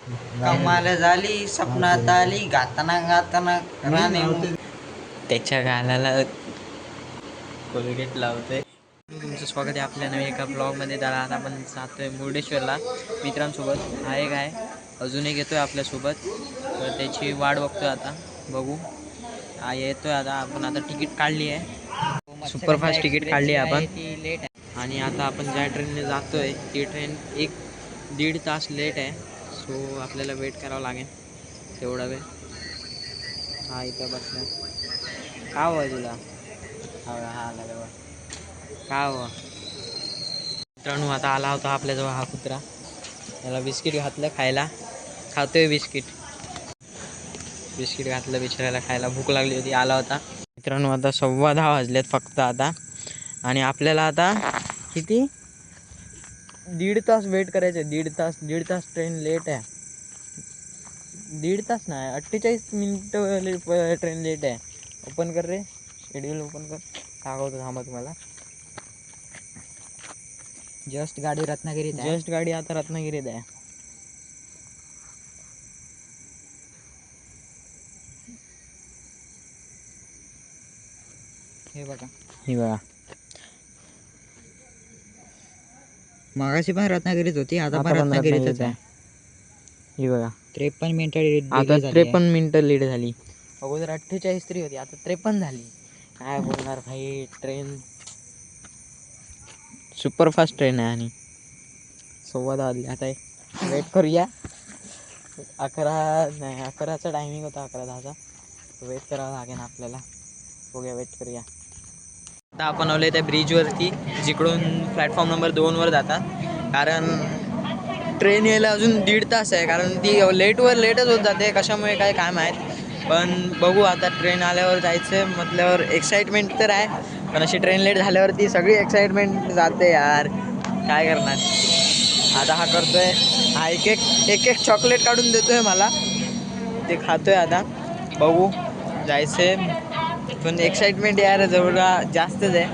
कमाल झाली सपनात आली गाताना गाताना राणे त्याच्या गालाला कोलगेट लावतोय. तुमचं स्वागत आहे आपल्या नवीन एका ब्लॉगमध्ये. त्याला आता आपण जातोय मुर्डेश्वरला मित्रांसोबत. हा एक आहे, अजून एक येतोय आपल्यासोबत, तर त्याची वाट बघतोय आता. बघू हा येतोय आता. आपण आता तिकीट काढली आहे, सुपरफास्ट तिकीट काढली आहे आपण. ती लेट आहे आणि आता आपण ज्या ट्रेनने जातोय ती ट्रेन 1-1.5 तास लेट आहे. सो आपल्याला वेट करावं लागेल तेवढा वेळ. हा इथं बसला. का हवं तुला? हा आला तेव्हा. का हवं मित्रांनो? आता आला होता आपल्याजवळ हा कुत्रा. त्याला बिस्किट घातलं खायला, खातोय बिस्किट. बिस्किट घातलं बिचारायला खायला, भूक लागली होती. आला होता मित्रांनो. आता 10:15 वाजलेत फक्त आता, आणि आपल्याला आता किती 1.5 तास वेट करायचं. 1.5 तास ट्रेन लेट आहे. 1.5 तास नाही, 48 मिनिटं ट्रेन लेट आहे. ओपन कर रे, शेड्यूल ओपन कर. दाखवतो थांबा तुम्हाला. जस्ट गाडी रत्नागिरीत आहे. जस्ट गाडी आता रत्नागिरीत आहे. हे बघा, ही बघा, मागाशी पण रत्नागिरीत होती, आता पण आता पण रत्नागिरीतच आहे. ही बघा, 53 मिनिटं आता झाली आहे. 53 मिनिटं लेट झाली. अगोदर 48 तरी होती, आता 53 झाली. काय बोलणार भाई. ट्रेन सुपरफास्ट ट्रेन आहे आणि 10:15 वाजले. आता वेट करूया. 11चा टायमिंग होता, 11:10चा. वेट करावं लागेल आपल्याला. बघूया, वेट करूया. आता आपण आलोय त्या ब्रिजवरती, जिकडून प्लॅटफॉर्म नंबर 2वर जातात. कारण ट्रेन यायला अजून 1.5 तास आहे, कारण ती लेटच होत जाते. कशामुळे काय माहीत, पण बघू आता. ट्रेन आल्यावर जायचं म्हटल्यावर एक्साइटमेंट तर आहे, पण अशी ट्रेन लेट झाल्यावरती सगळी एक्साइटमेंट जाते यार. काय करणार. आता हा करतोय, हा एक चॉकलेट काढून देतोय मला, ते खातोय आता. बघू जायचंय, पण एक्साइटमेंट यार जवळ जास्तच आहे.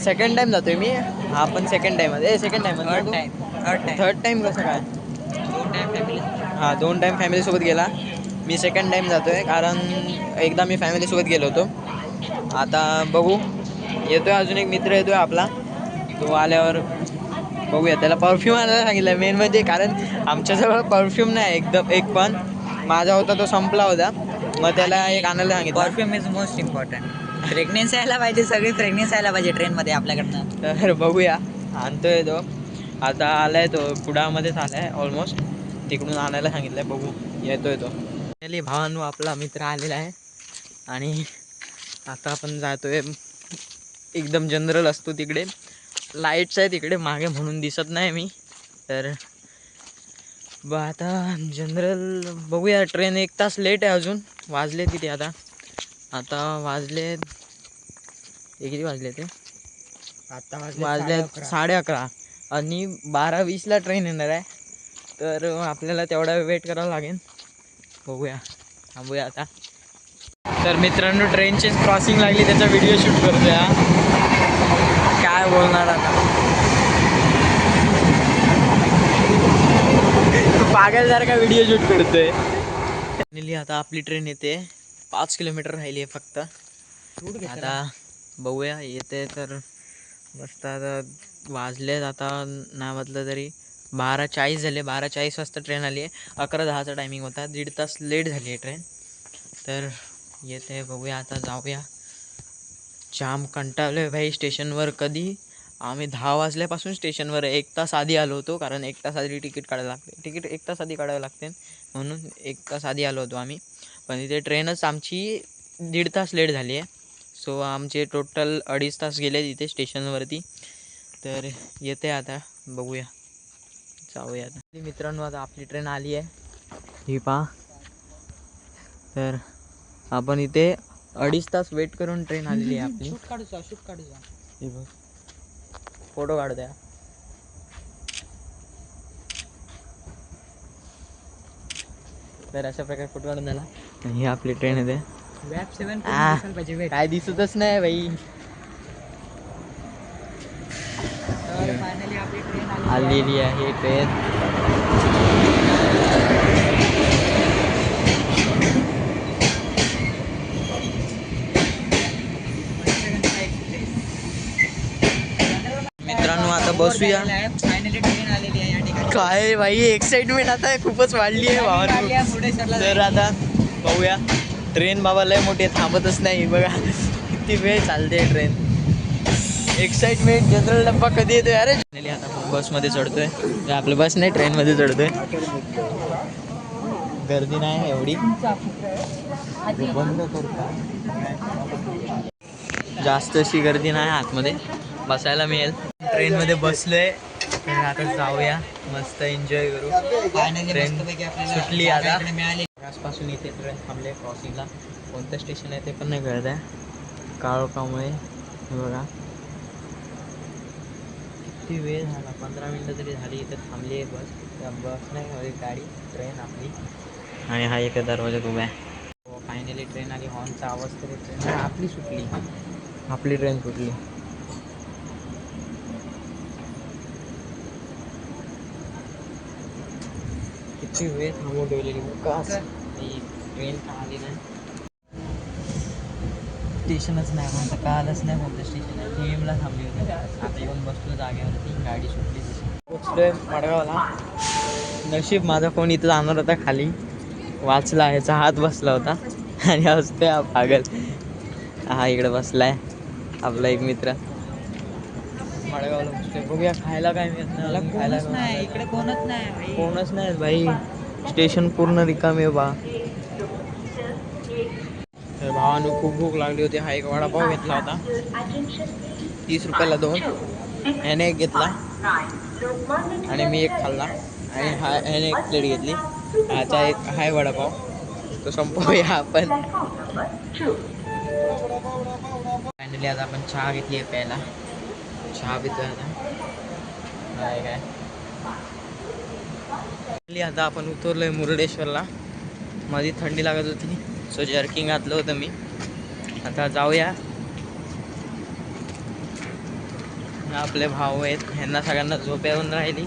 सेकंड टाइम जातोय मी. हा पण सेकंड टाइम थर्ड टाइम कसं काय? 2 टाइम फॅमिली. हा 2 टाइम फॅमिलीसोबत गेला. मी सेकंड टाइम जातोय, कारण एकदा मी फॅमिलीसोबत गेलो होतो. आता बघू, येतोय अजून एक मित्र येतोय आपला. तो आल्यावर बघूया. त्याला परफ्यूम आणायला सांगितलं मेन म्हणजे, कारण आमच्याजवळ परफ्यूम नाही एक पण. माझा होता तो संपला होता, मग त्याला एक आणायला सांगितलं. Perfume is most important. Fragrance यायला पाहिजे, सगळी फ्रेग्नेन्स यायला पाहिजे ट्रेनमध्ये आपल्याकडनं. तर बघूया, आणतोय तो. आता आलाय तो कुडाळमध्येच आलाय ऑलमोस्ट. तिकडून आणायला सांगितलंय, बघू येतोय तो. फायनली भावानू आपला मित्र आलेला आहे, आणि आता आपण जातोय. एकदम जनरल असतो तिकडे, लाईट्स आहे तिकडे मागे म्हणून दिसत नाही मी. तर आता जनरल बघूया. ट्रेन 1 तास लेट आहे अजून. वाजले किती आता वाजले किती वाजले ते? आता वाजले 11:30, आणि 12:20ला ट्रेन येणार आहे. तर आपल्याला तेवढा वेट करावा लागेल. बघूया, थांबूया आता. तर मित्रांनो, ट्रेनची क्रॉसिंग लागली, त्याचा व्हिडिओ शूट करतोय. काय बोलणार आता. पागलसारखा व्हिडिओ शूट करतोय. फायनली आता आपली ट्रेन येते. 5 किलोमीटर राहिली आहे फक्त. आता बघूया, येते तर मस्त. आता वाजलेत, आता नाही म्हटलं तरी 12:40 झाले. 12:40 वाजता ट्रेन आली आहे. 11:10चा टायमिंग होता. 1.5 तास लेट झाली आहे ट्रेन. तर येते, बघूया आता. जाऊया. जाम कंटाळलो आहे भाई स्टेशनवर. कधी आम्ही 10 वाजल्यापासून स्टेशनवर आहे. 1 तास आधी आलो होतो, कारण 1 तास आधी तिकीट काढायला लागते. तिकीट 1 तास आधी काढावं लागते, म्हणून 1 तास आधी आलो होतो आम्ही. पण इथे ट्रेनच आमची 1.5 तास लेट झाली आहे. सो आमचे टोटल 2.5 तास गेले तिथे स्टेशनवरती. तर येते आता, बघूया, जाऊया आता. मित्रांनो, आता आपली ट्रेन आली आहे, ही पहा. तर आपण इथे 2.5 तास वेट करून ट्रेन आलेली आहे आपली. शूट काढूचा. हे बघ, फोटो काढू द्या. तर अशा प्रकारे फोटो काढून झाला. ही आपली ट्रेन येते. वॅप 7 पाहिजे. काय दिसतच नाही बाई. तर फायनली आपली ट्रेन आलेली आहे ट्रेन. बसूया. फायनली ट्रेन आलेली आहे या ठिकाणी. काय भाई एक्साइटमेंट आता खूपच वाढली आहे भावांनो. मुर्डेश्वरला तर आता बघूया ट्रेन बाबा लय मोठी थांबतच नाही बघा. किती वेळ चालते ट्रेन. एक्साइटमेंट जनरल डब्बा कधी येतोय अरे. आता आपण बसमध्ये चढतोय. आपलं बस नाही ट्रेनमध्ये चढतोय. गर्दी नाही एवढी. बंद करता जास्त अशी गर्दी नाही आतमध्ये बसायला मिळेल. ट्रेनमध्ये बसलोय तर आता जाऊया मस्त एन्जॉय करू. फायनली ट्रेन मस्तपैकी आपल्याला सुटली आता. इकडे मिळाली. आसपासून इथे ट्रेन थांबले क्रॉसिंगला. कोणतं स्टेशन आहे ते पण नाही कळत आहे काळोखामुळे. हे बघा किती वेळ झाला 15 मिनटं तरी झाली इथं थांबली आहे बस. त्या बस नाही गाडी ट्रेन आपली. आणि हा एक दरवाजात उभा आहे. फायनली ट्रेन आली. हॉर्नचा आवाज तरी ट्रेन आपली सुटली. आपली ट्रेन सुटली. किती वेळ थांबून ठेवलेली का ट्रेन का आली नाही. स्टेशनच नाही म्हणतं कळालंच नाही कोणतं स्टेशन आहे. TM ला थांबली होती. आता येऊन बसलो जागेवरती. गाडी सुटली पोचलोय मडगावला. नशीब माझा फोन इथं जाणार होता खाली वाचला. ह्याचा हात बसला होता आणि हसतोय हा पागल. हा इकडे बसलाय आपला एक मित्र. मडगावला बसतोय. बघूया खायला काय मिळत नाही. खायला नाही इकडे कोणच नाही भाई. कोणच नाही भाई. स्टेशन पूर्ण रिकामे बा. तर भावानं खूप भूक लागली होती. हा एक वडापाव घेतला होता 30 रुपयाला 2. ह्याने एक घेतला आणि मी एक खाल्ला. आणि ह्याने एक प्लेट घेतली. ह्याचा एक हाय वडापाव तो संपवूया आपण. फायनली आता आपण चहा घेतली आहे प्यायला. चहा पितोय आता. काय आता आपण उतरलोय मुर्डेश्वरला. मध्ये थंडी लागत होती सो जर्किंग घातलं होतं मी. आता जाऊया. आपले भाऊ आहेत ह्यांना सगळ्यांना झोप येऊन राहिली.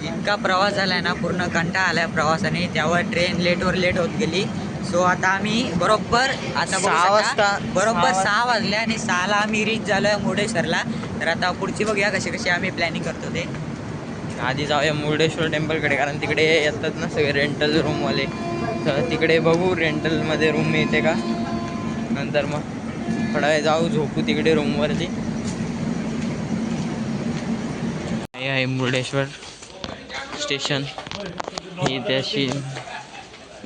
इतका प्रवास झालाय ना पूर्ण कंटाळा आलाय प्रवासाने. त्यावर ट्रेन लेट होत गेली. सो आता आम्ही बरोबर आता 6 वाजता बरोबर 6 वाजले आणि 6ला आम्ही रीच झालोय मुर्डेश्वरला. तर आता पुढची बघूया कशी आम्ही प्लॅनिंग करतो ते. आधी जाऊया मुर्डेश्वर टेम्पलकडे कारण तिकडे येतात ना सगळे रेंटल रूमवाले. तर तिकडे बघू रेंटलमध्ये रूम मिळते का. नंतर मग थोडा वेळ जाऊ झोपू तिकडे रूमवरती. हे आहे मुर्डेश्वर स्टेशन. ही त्याची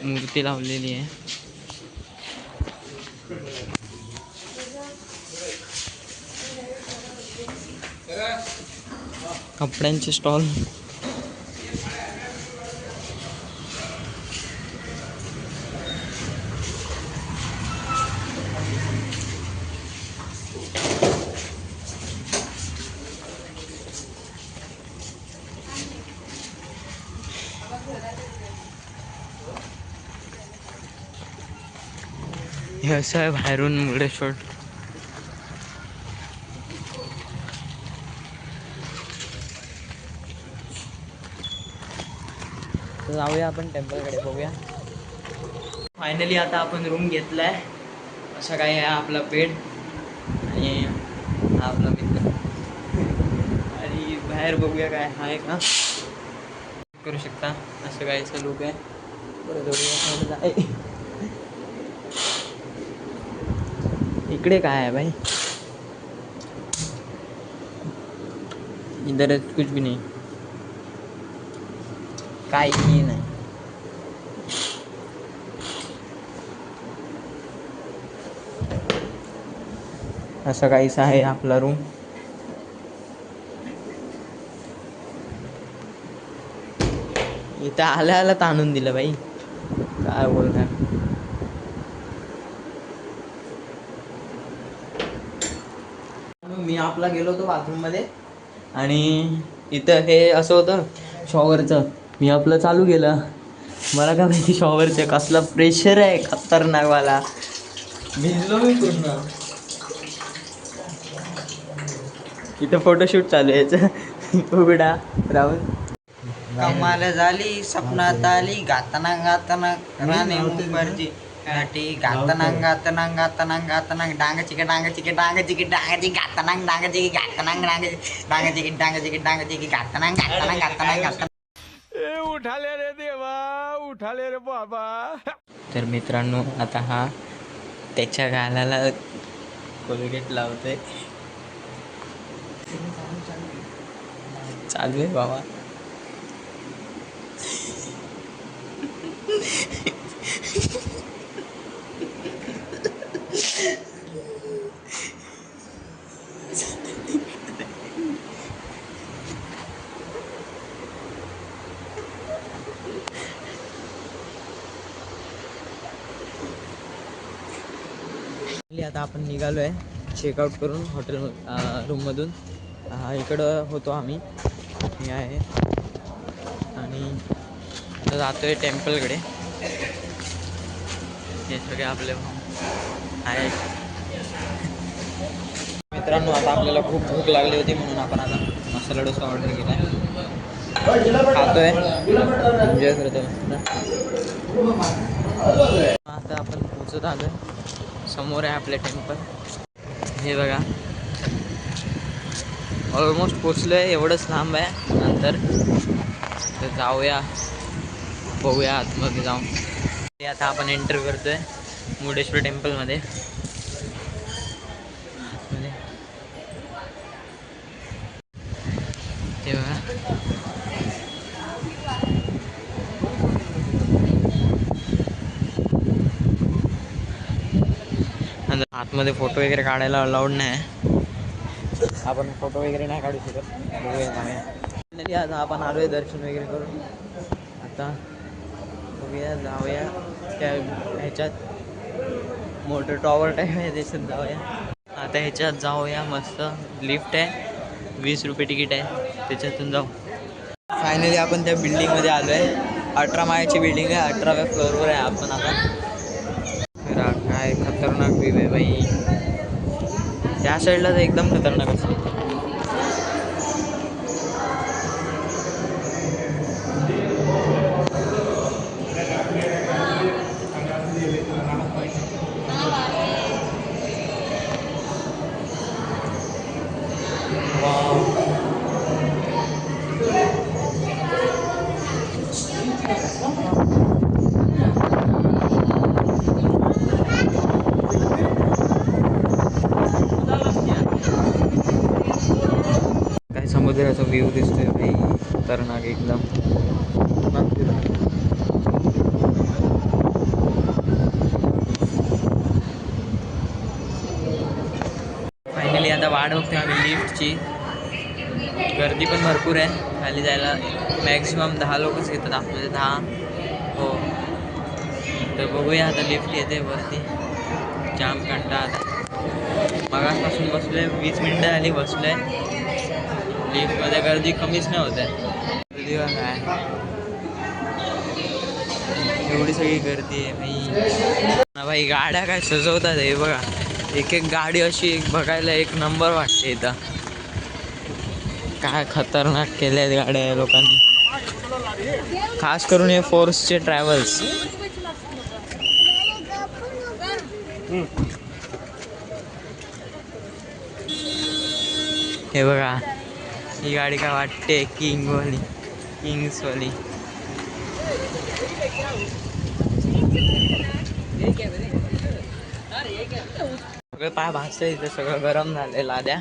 मूर्ती लावलेली आहे. कपड्यांचे स्टॉल. हे असं आहे बाहेरून मुर्डेश्वर. जाऊया आपण टेम्पलकडे बघूया. फायनली आता आपण रूम घेतलाय. असं काय आहे आपला बेड आणि हा आपला मित्र. आणि बाहेर बघूया काय आहे का करू शकता. असं कायचं लुक आहे. इकडे काय आहे भाई. इधर कुछ भी नहीं. काही नाही. असं काहीच आहे आपला रूम. इथं आल्या ताणून दिलं बाई. काय बोलणार. मी आपला गेलो होतो बाथरूम मध्ये आणि इथं हे असं होतं शॉवरचं. मी आपलं चालू केलं. मला काय माहिती शॉवरचं कसलं प्रेशर आहे खतरनाकवाला. भिजलो मी पूर्ण. इथं फोटोशूट चालू आहे याचं उघडा राहून. कमाल झाली स्वप्नात आली गाताना राणे मुखर्जी साठी गातनांग गातनांग गातनांग गातनांग डांग चिके डांग चिके डांग चिके डांग चिके गातनांग डांग चिके गातनांग डांग डांग चिके डांग चिके डांग चिके गातनांग गातनांग गातनांग गातनांग. उठाले रे देवा, उठाले रे बाबा. तर मित्रांनो आता हा त्याच्या गालाला कोलगेट लावतोय. चालू आहे बाबा. आता आपण निघालो आहे चेकआउट करून हॉटेल रूममधून. इकडं होतो आम्ही, हे आहे. आणि आता जातो आहे टेम्पलकडे. हे सगळे आपले आहे. मित्रांनो आता आपल्याला खूप भूक लागली होती म्हणून आपण आता मसाला डोसा ऑर्डर केला आहे. खातोय, एन्जॉय करतोय मस्त. आता आपण पोचत आलो आहे. समोर आहे आपले टेम्पल. हे बघा ऑलमोस्ट पोचलो आहे. एवढंच लांब आहे नंतर. तर जाऊया, बघूया आतमध्ये जाऊन. आता आपण एंटर करतोय मुरुडेश्वर टेम्पलमध्ये. ते बघा आतमध्ये फोटो वगैरे काढायला अलाउड नाही. आपण फोटो वगैरे नाही काढू शकत. बघूया आता आपण आलोय दर्शन वगैरे करून. आता बघूया, जाऊया त्या ह्याच्यात मोठं टॉवर टाईप आहे त्याच्यात जाऊया. आता ह्याच्यात जाऊया. मस्त लिफ्ट आहे, 20 रुपये तिकीट आहे, त्याच्यातून जाऊ. फायनली आपण त्या बिल्डिंगमध्ये आलो आहे. 18 माळ्याची बिल्डिंग आहे. 18व्या फ्लोअरवर आहे आपण आता. काय खतरनाक व्ह्यू आहे बाई. त्या साईडला तर एकदम खतरनाक असते. काय समुद्राचा व्ह्यू दिसतोय भाई, खतरनाक एकदम. फायनली आता वाट बघतोय आम्ही लिफ्टची. गर्दी पण भरपूर आहे खाली जायला. मॅक्झिमम 10 लोकच येतात आतमध्ये, 10. हो, तर बघूया आता लिफ्ट येते वरती. जाम कंटाळा आता, मगासपासून बसलोय, 20 मिनटं झाली बसलोय लिफ्टमध्ये. गर्दी कमीच नाही होत आहे. गर्दी काय एवढी सगळी गर्दी आहे भाई. ना भाई गाड्या काय सजवतात हे बघा. एक एक गाडी अशी बघायला एक नंबर वाटते इथं. काय खतरनाक केले आहेत गाड्या या लोकांनी, खास करून हे फोर्सचे ट्रॅव्हल्स. हे बघा ही गाडी काय वाटते किंग्सवाली. सगळे पाय भाजतंय इथं, सगळं गरम झालंय लाद्या.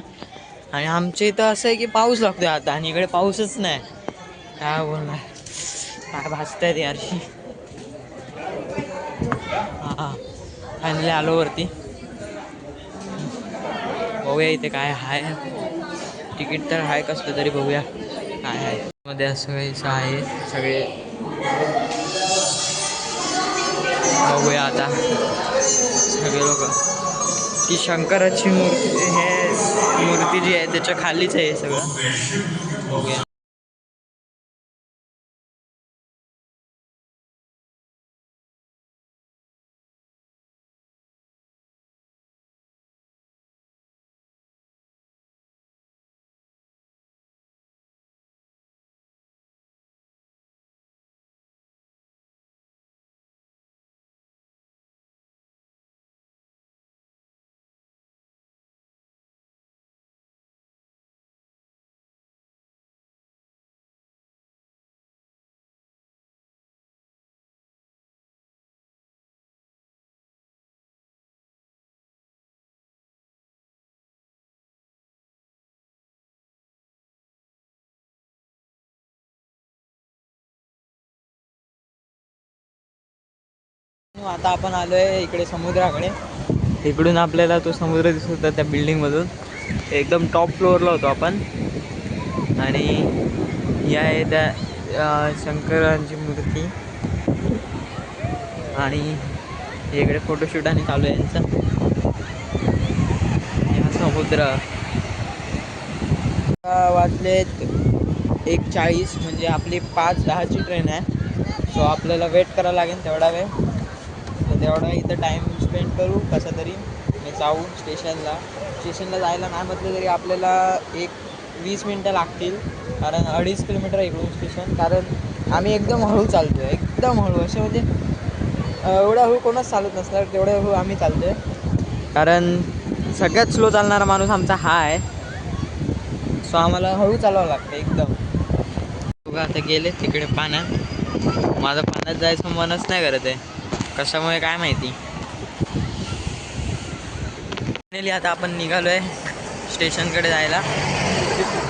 आणि आमच्या इथं असं आहे की पाऊस लागतोय आता, आणि इकडे पाऊसच नाही. काय बोलणार, पाय भाजतायत यारशी. हां फायनली आलो वरती. बघूया इथे काय आहे. तिकीट तर आहे कसलं तरी, बघूया काय आहे मध्ये. असं काहीच आहे सगळे. बघूया आता सगळे लोक. ती शंकराची मूर्ती, हे मूर्ती जी आहे त्याच्या खालीच आहे सगळं. बघूया. आता आपण आलोय इकडे समुद्राकडे. इकडून आपल्याला तो समुद्र दिसत होता त्या बिल्डिंगमधून. एकदम टॉप फ्लोअरला होतो आपण. आणि ही आहे त्या शंकरांची मूर्ती. आणि इकडे फोटोशूट आणि चालू आहे यांचा. हा समुद्र. वाजलेत 1:40 म्हणजे आपली 5:10ची ट्रेन आहे. सो आपल्याला वेट करावं लागेल तेवढा वेळ. तर तेवढा इथं टाईम स्पेंड करू कसा तरी. जाऊ स्टेशनला जायला नाही म्हटलं तरी आपल्याला 20 मिनटं लागतील. कारण 2.5 किलोमीटर इकडून स्टेशन. कारण आम्ही एकदम हळू चालतो आहे. एकदम हळू असे म्हणजे एवढ्या हळू कोणच चालत नसणार तेवढ्या हळू आम्ही चालतो आहे. कारण सगळ्यात स्लो चालणारा माणूस आमचा हा आहे. सो आम्हाला हळू चालवावं लागतं एकदम. बघा आता गेले तिकडे पाण्यात. माझं पाण्यात जायचं मनच नाही करत आहे. कशामुळे काय माहिती. आता आपण निघालो आहे स्टेशनकडे जायला.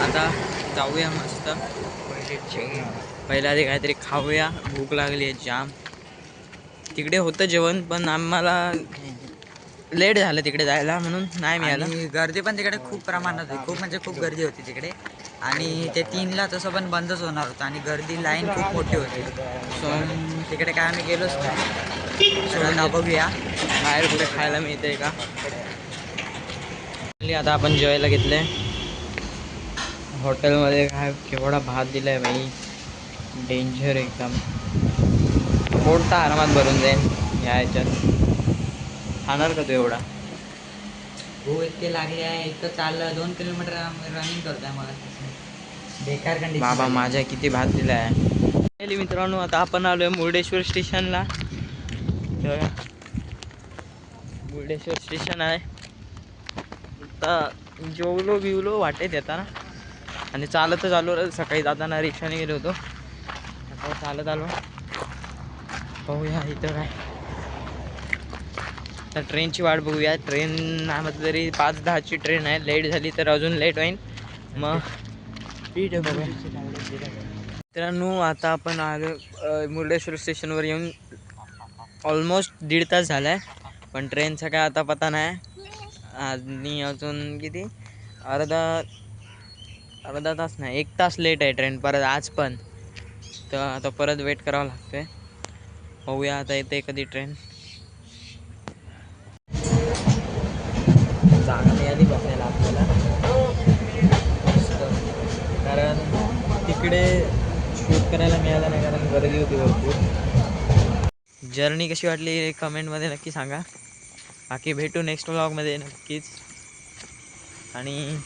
आता जाऊया मस्त. पहिल्या आधी काहीतरी खाऊया. भूक लागली आहे जाम. तिकडे होतं जेवण पण आम्हाला लेट झालं तिकडे जायला म्हणून नाही मिळालं. आणि गर्दी पण तिकडे खूप प्रमाणात होती. खूप म्हणजे खूप गर्दी होती तिकडे. आणि ते 3ला तसं पण बंदच होणार होतं. आणि गर्दी लाईन खूप मोठी होती. सो तिकडे काय आम्ही गेलोच नाही. चला बघूया बाहेर कुठे खायला मिळते का. आता आपण जेवायला घेतले हॉटेलमध्ये. काय केवढा भात दिलाय बाई. डेंजर एकदम. पोट तर आरामात भरून जाईल या ह्याच्यात. खाणार का तू एवढा. हो इतके लागले आहे. इतकं चाललं 2 किलोमीटर रनिंग करतोय मला. बेकार कंडिशन. बाबा माझ्या किती भात दिला आहे. मित्रांनो आता आपण आलोय मुर्डेश्वर स्टेशनला. तर मुर्डेश्वर स्टेशन आहे. आता जेवलो वाटेत येताना. आणि चालतच आलो. सकाळी जाताना रिक्षाने गेलो होतो. आता चालत आलो. पाहूया इथं काय. तर ट्रेनची वाट बघूया. ट्रेन नाही म्हटलं तरी 5:10ची ट्रेन आहे. लेट झाली तर अजून लेट होईल. मग मित्रांनो आता आपण आलो मुर्डेश्वर स्टेशनवर येऊन ऑलमोस्ट 1.5 तास झाला आहे. पण ट्रेनचा काय आता पता नाही. आणि अजून किती अर्धा तास नाही 1 तास लेट आहे ट्रेन परत आज पण. तर आता परत वेट करावं लागतंय. बघूया आता येते कधी ट्रेन. जागा मिळाली बसायला आपल्याला. कारण तिकडे शूट करायला मिळालं नाही कारण गर्दी होती भरपूर. जर्नी कशी वाटली कमेंटमध्ये नक्की सांगा. बाकी भेटू नेक्स्ट व्लॉगमध्ये नक्कीच. आणि